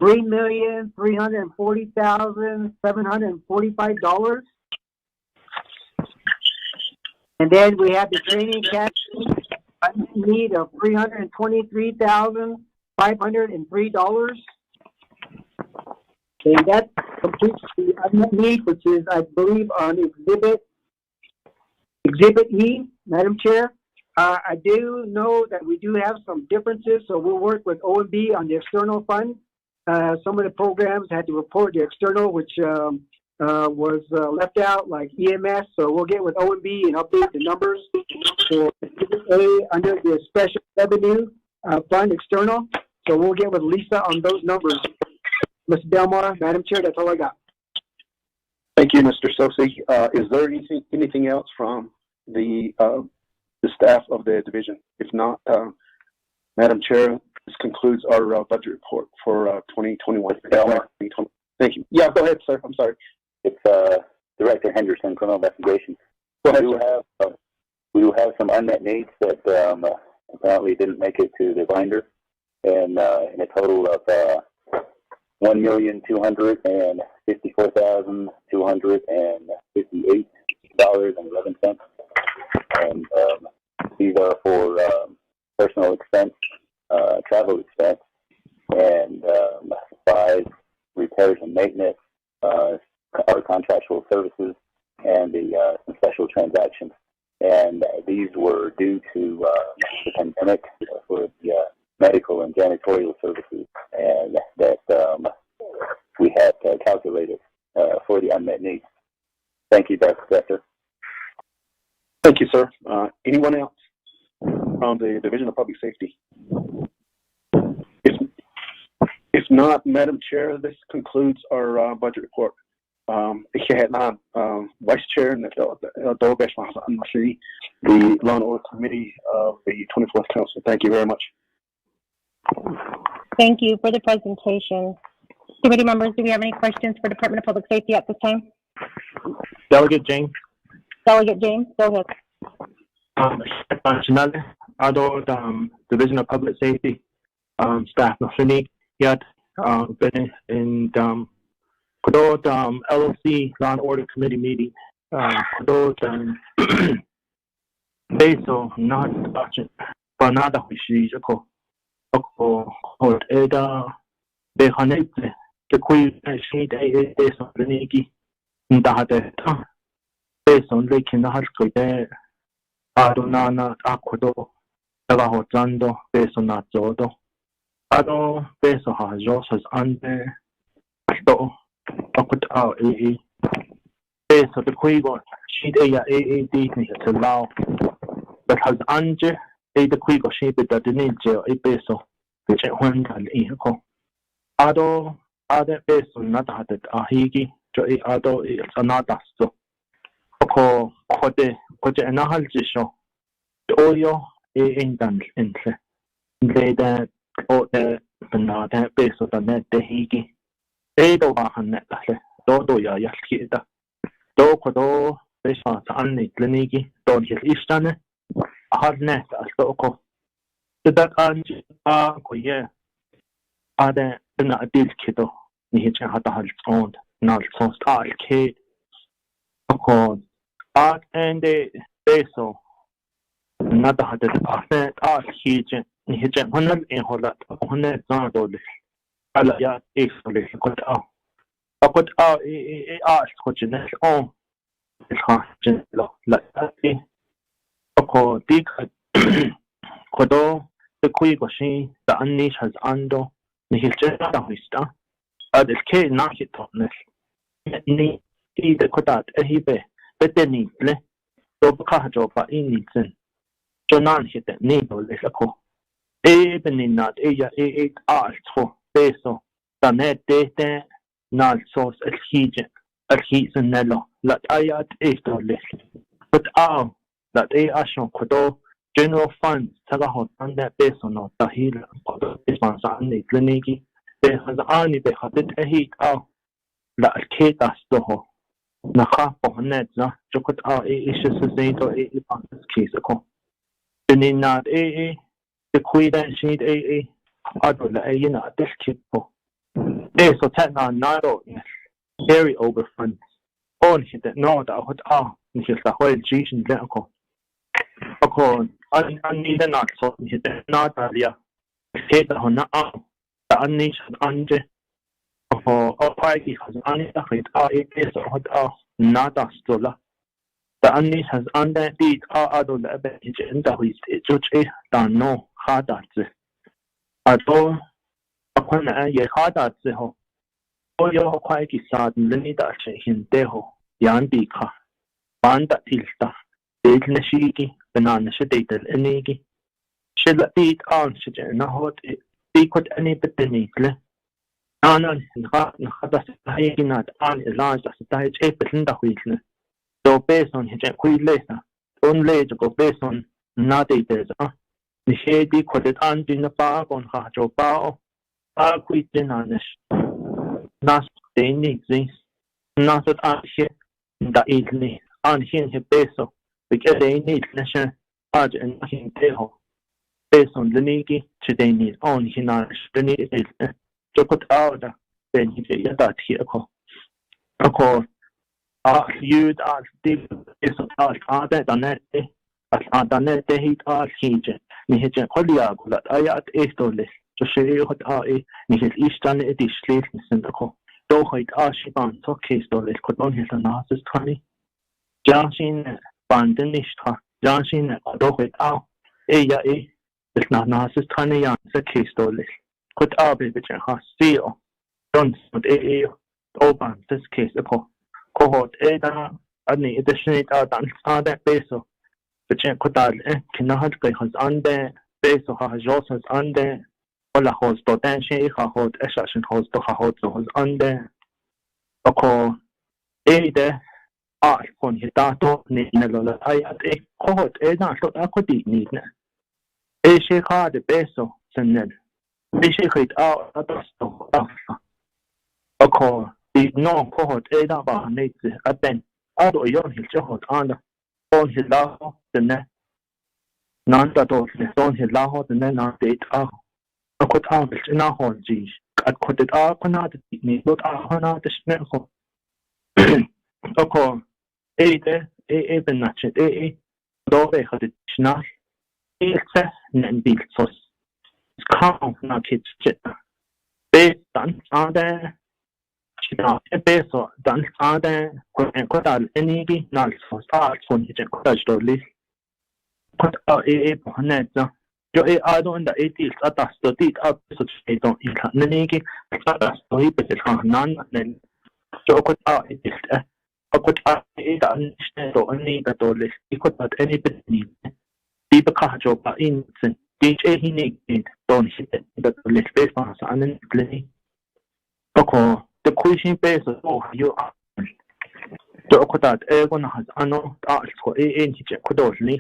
$3,340,745. And then we have the training academy need of $323,503. And that completes the unmet need, which is, I believe, on Exhibit E, Madam Chair. I do know that we do have some differences, so we'll work with OMB on the external fund. Some of the programs had to report the external, which was left out, like EMS. So we'll get with OMB and update the numbers for A under the special revenue fund external. So we'll get with Lisa on those numbers. Mr. Delmar, Madam Chair, that's all I got. Thank you, Mr. Sosi. Is there anything else from the staff of the division? If not, Madam Chair, this concludes our budget report for 2021. Thank you. Yeah, go ahead, sir. I'm sorry. It's Director Henderson, Criminal Investigation. Go ahead, We do have some unmet needs that apparently didn't make it to the binder, and in a total of $1,254,258.11, and these are for personal expense, travel expense, and supplies, repairs and maintenance, our contractual services, and some special transactions. And these were due to the pandemic for the medical and janitorial services, and that we had calculated for the unmet needs. Thank you, Dr. Director. Thank you, sir. Anyone else from the Division of Public Safety? If not, Madam Chair, this concludes our budget report. Vice Chair, the Law and Order Committee of the 24th Council. Thank you very much. Thank you for the presentation. Committee members, do we have any questions for Department of Public Safety at this time? Delegate James. Delegate James, go ahead. Division of Public Safety, staff Nafini, yet, in LOC Law and Order Committee meeting, Beso, not budget, but not a Hishiko, Eda, Behanete, the Queen, sheet a Beso, Reniki, Ndahate, Beso, Lake in the Hashko, Adonana, Aquado, Evaho Zando, Beso Nazodo, Ado, Beso has Josas under, Ado, Akut out AA. Beso the Quigo, sheet A AAD, to allow, but has Anje, A the Quigo sheep that the Ninja, a Beso, which I want an echo. Ado, other Beso, not had it, Ahigi, to A Ado is another so. Oko, Kote, Kote and Ahaljisho, the Oyo, A Indan, Intle. They that, or the Banana Beso, the net, the Higi. Edo Bahanet, Dodo ya Yaskida. Do Kodo, Besa, Anni, Glenigi, Don Hill Istane, a hard net as Doko. The Dak Anji, Koye, Ade, not a deal kiddo, Nihin had a hard sound, not so star, Kate. Oko, Art and the Beso, not had the Art Hijin, Nihin, 100 in Holland, 100 Zardolish. Ya is got out. I put out a arch coordination on his heart, like that. Okay, Dick Kodo, the quick machine, the unleash has under the Hista. This K not hit on this. Need the Kodat, a hibe, but then need le. So, Kajo, but in needs. So, none hit the needle, little. Even in not a arch for. Beso, the net data, not source adhesion, adhesion nello, let ayat is to list. But that a action could general funds, Tagahot, and that beso no, the healer, is my son, the clinic, there has only the habit a heat out, that Kate as to ho. Naka for Nedza, to put out a issues to say to a case. The not a the queen and sheet a. Other than this kid, there's a techno narrow carry over funds. On hit that no, that would just a whole G and Lenko. Okay, I need a not so hit that not earlier. Hit the Hona, the unleash Anje. For a party has only a hit a case of what not a stola. The unleash has under deed other than a bench and the which it judge a no hard. Ado, upon a ye hard at the home. Oyo kwai ki sad lini da she hinteho yan bika banda tilta del nashiki banana she deitel enigi shilla eat on she na hot ikot any betenitle anan nkhada hayki nat an elan da stai che betenda huitne so based on hije kuilesa on leje go based on na deitel ni shedi kodet an din pa on ha jo pa kuitin anish nas deni zin nasat anshe da ilni anshin he peso because deni nasha aj en hin teho peso leniki chedeni on hinash deni jokot auda ben hi yada thiako ako yud al dib peso al da nete al da nete hit al hije ni hije kolia gulat ayat estoles so she hot ai ni his istan edi schlefen sind ako do hoit ashiban to case doles kodon his anasis 20 Janshin banden nicht ha Janshin do hoit au ja bis nach nasis 20 Jahren se case doles kod abe bitte ha sio don und oban this case ako kohot da ani edition dan da peso bitte kodal kinahat kai has ande peso ha josas ande Ola hos do den she ha hot esashin hos do ha hot hos ande ako de kon hitato ni nelola ayat kohot na so akoti ni ne she ha de peso senen she hit out ato ako no kohot da ba ne aten ado yon hil chot anda on hilaho de ne nan da do ne on hilaho de ne na date akot avel na honji akot akona de ni lot akona de snelho ako de ben nachet do be had snal ilse nen bilsos skam na kitchet be dan ade china be so dan ade ko dal enigi nal so start son hije ko do lis ko boneta yo ado en da etil atas to tit up so cheton ilha nenegi atas to ipet nan nen yo ko etil akot da nishto ani da doles ikot at any betni di ka jo pa in sen dj hinig don hit da doles space pa sa anen play ako the question base so yo to ko that go na has ano ta ko en hije ko do ni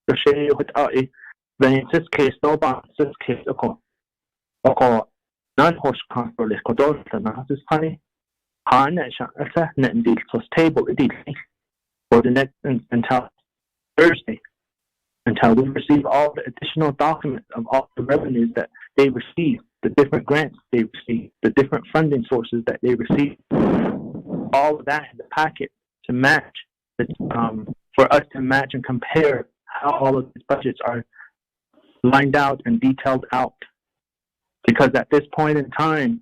to she yo ta then in this case, no ban, this case, okay, non-host control is called na this honey. Han as a net deal so stable it for the next until Thursday, until we receive all the additional documents of all the revenues that they receive, the different grants they receive, the different funding sources that they receive, all of that in the packet to match, for us to match and compare how all of these budgets are lined out and detailed out, because at this point in time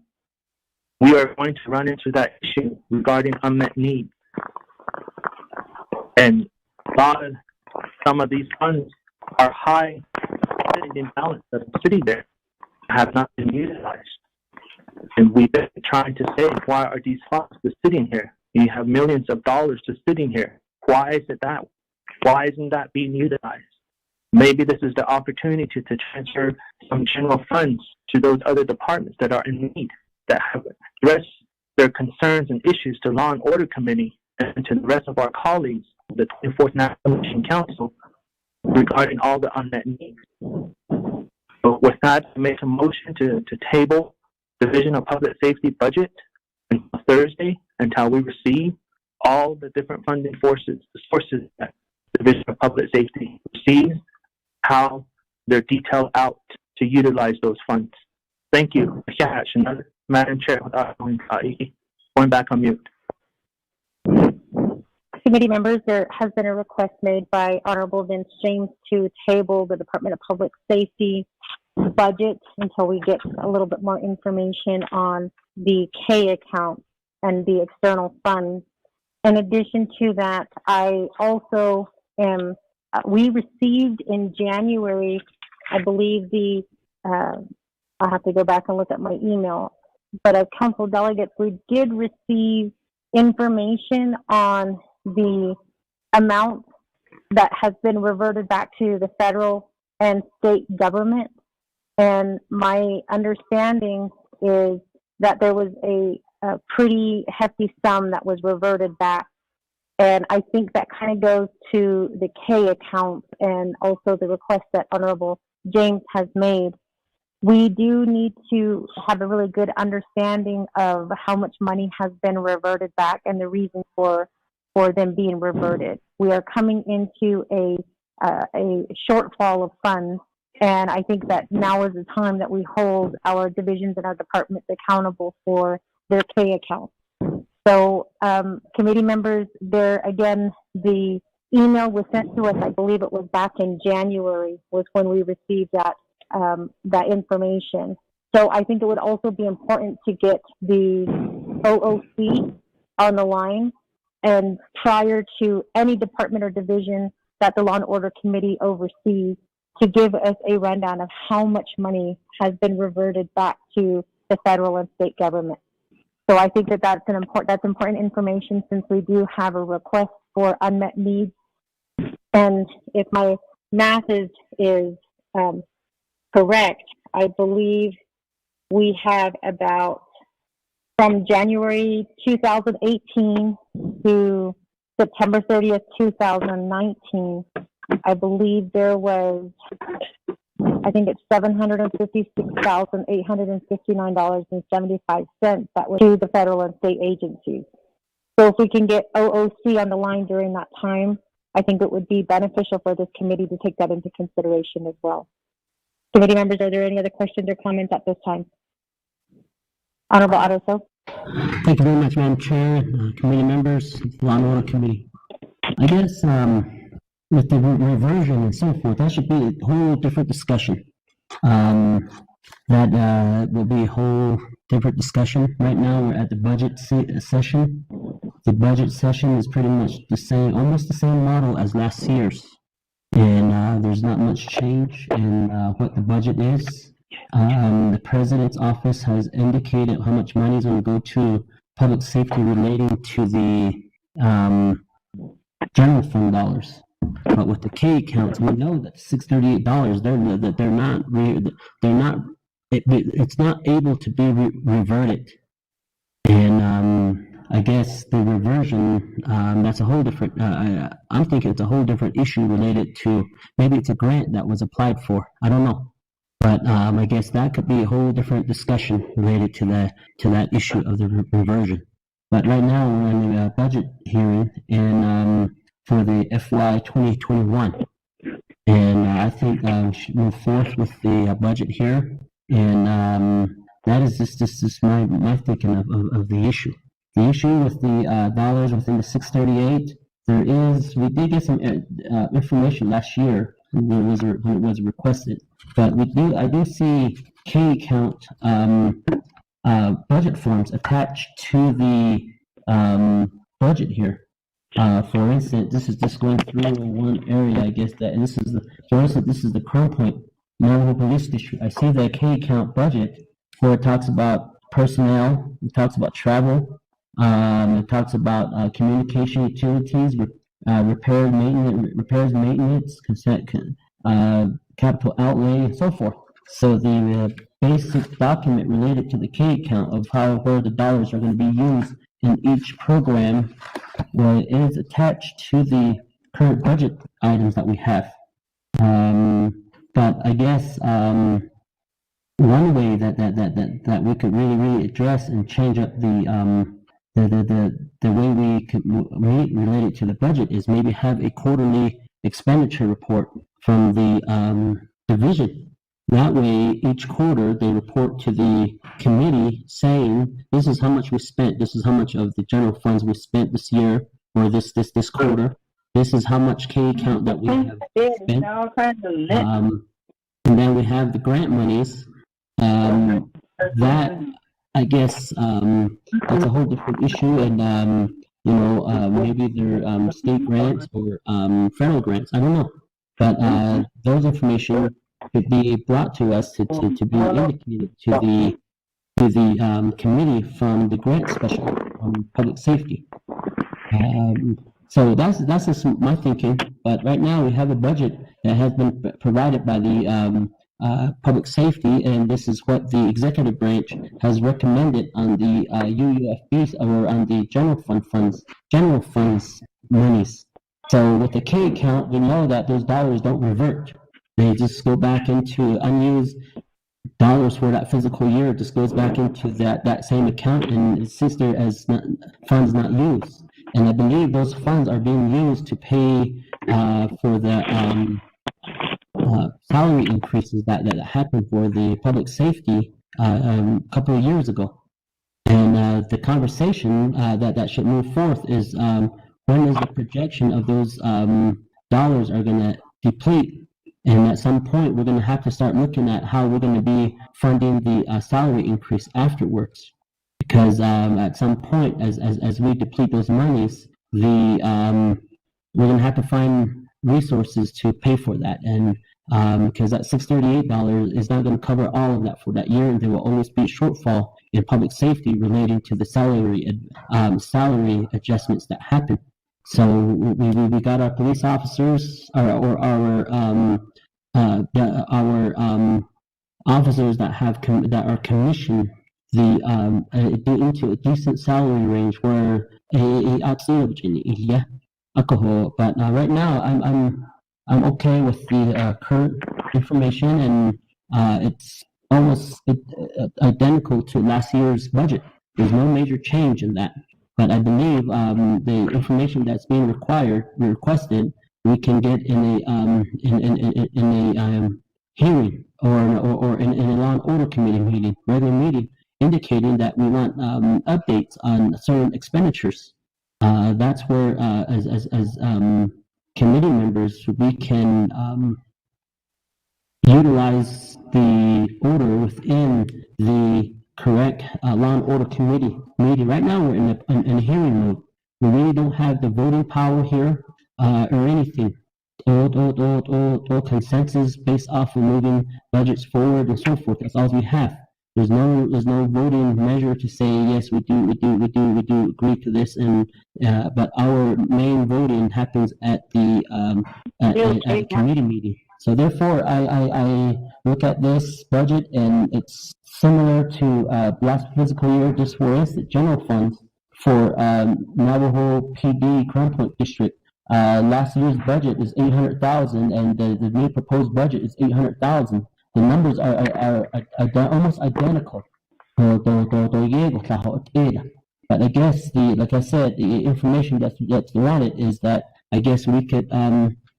we are going to run into that issue regarding unmet needs, and some of these funds are high in balance that are sitting there have not been utilized, and we've been trying to say, why are these funds just sitting here? You have millions of dollars just sitting here. Why is it that? Why isn't that being utilized? Maybe this is the opportunity to transfer some general funds to those other departments that are in need, that have addressed their concerns and issues to Law and Order Committee and to the rest of our colleagues, the 24th National Mission Council, regarding all the unmet needs. So with that, I make a motion to table Division of Public Safety budget until Thursday, until we receive all the different funding sources that the Division of Public Safety receives, how they're detailed out to utilize those funds. Thank you. Madam Chair, going back on mute. Committee members, there has been a request made by Honorable Vince James to table the Department of Public Safety budget until we get a little bit more information on the K account and the external funds. In addition to that, I also am we received in January, I believe I'll have to go back and look at my email. but as council delegates, we did receive information on the amount that has been reverted back to the federal and state government. And my understanding is that there was a pretty hefty sum that was reverted back. And I think that kind of goes to the K account and also the request that Honorable James has made. We do need to have a really good understanding of how much money has been reverted back and the reason for them being reverted. We are coming into a shortfall of funds, and I think that now is the time that we hold our divisions and our departments accountable for their K accounts. So, committee members, there again, the email was sent to us, I believe it was back in January, was when we received that information. So I think it would also be important to get the OOC on the line, and prior to any department or division that the Law and Order Committee oversees, to give us a rundown of how much money has been reverted back to the federal and state government. So I think that's important information, since we do have a request for unmet needs. And if my math is correct, I believe we have about, from January 2018 to September 30th, 2019, I believe there was, I think it's $756,859.75 that was to the federal and state agencies. So if we can get OOC on the line during that time, I think it would be beneficial for this committee to take that into consideration as well. Committee members, are there any other questions or comments at this time? Honorable Addison. Thank you very much, Madam Chair, committee members, Law and Order Committee. I guess with the reversion and so forth, that should be a whole different discussion. That will be a whole different discussion. Right now, we're at the budget session. The budget session is pretty much the same, almost the same model as last year's. And there's not much change in what the budget is. The President's office has indicated how much money is going to go to public safety relating to the general fund dollars. But with the K accounts, we know that $638, it's not able to be reverted. And I guess the reversion, that's a whole different, I'm thinking it's a whole different issue related to, maybe it's a grant that was applied for. I don't know. But I guess that could be a whole different discussion related to that issue of the reversion. But right now, we're in the budget hearing and for the FY 2021. And I think we should move forth with the budget here. And that is just my thinking of the issue. The issue with the dollars within the 638, we did get some information last year when it was requested, but I do see K account budget forms attached to the budget here. For instance, this is just going through one area, I guess and this is this is the Crown Point Malibu Police District. I see the K account budget where it talks about personnel, it talks about travel, it talks about communication utilities, repairs, maintenance, capital outlay, and so forth. So the basic document related to the K account of where the dollars are going to be used in each program, well, is attached to the current budget items that we have. But I guess one way that we could really address and change up the way we could relate it to the budget is maybe have a quarterly expenditure report from the division. That way, each quarter they report to the committee saying, "This is how much we spent. This is how much of the general funds we spent this year or this quarter. This is how much K account that we have spent." And then we have the grant monies. That I guess that's a whole different issue, and maybe they're state grants or federal grants. I don't know, but those information could be brought to us to be indicated to the to the committee from the grant special on public safety. So that's just my thinking. But right now we have a budget that has been provided by the public safety, and this is what the executive branch has recommended on the UUFBs or on the general funds monies. So with the K account, we know that those dollars don't revert. They just go back into unused dollars for that physical year. It just goes back into that same account and it sits there as funds not used. And I believe those funds are being used to pay for the salary increases that happened for the public safety a couple of years ago. And the conversation that should move forth is when is the projection of those dollars are going to deplete? And at some point, we're going to have to start looking at how we're going to be funding the salary increase afterwards. Because at some point, as we deplete those monies, we're going to have to find resources to pay for that. And because that $638 is not going to cover all of that for that year, and there will always be a shortfall in public safety relating to the salary adjustments that happen. So we got our police officers, our officers that are commissioned into a decent salary range where alcohol. But right now I'm okay with the current information, and it's almost identical to last year's budget. There's no major change in that. But I believe the information that's being requested, we can get in a hearing or in a law and order committee meeting, regular meeting, indicating that we want updates on certain expenditures. That's where, as committee members, we can utilize the order within the correct law and order committee meeting. Right now we're in a hearing mode. We really don't have the voting power here or anything. All consensus based off of moving budgets forward and so forth. That's all we have. There's no voting measure to say yes, we do agree to this, and but our main voting happens at the at the committee meeting. So therefore, I look at this budget and it's similar to last fiscal year. Just for instance, general funds for Navajo PD Crown Point District. Last year's budget is $800,000, and the new proposed budget is $800,000. The numbers are almost identical. But I guess like I said, the information that's wanted is that I guess we could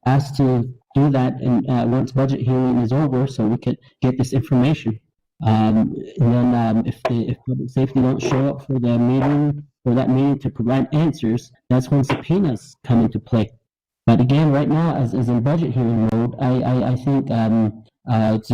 ask to do that and once budget hearing is over, so we could get this information. And then if public safety don't show up for the meeting, for that meeting to provide answers, that's when subpoenas come into play. But again, right now, as in budget hearing mode, I think it's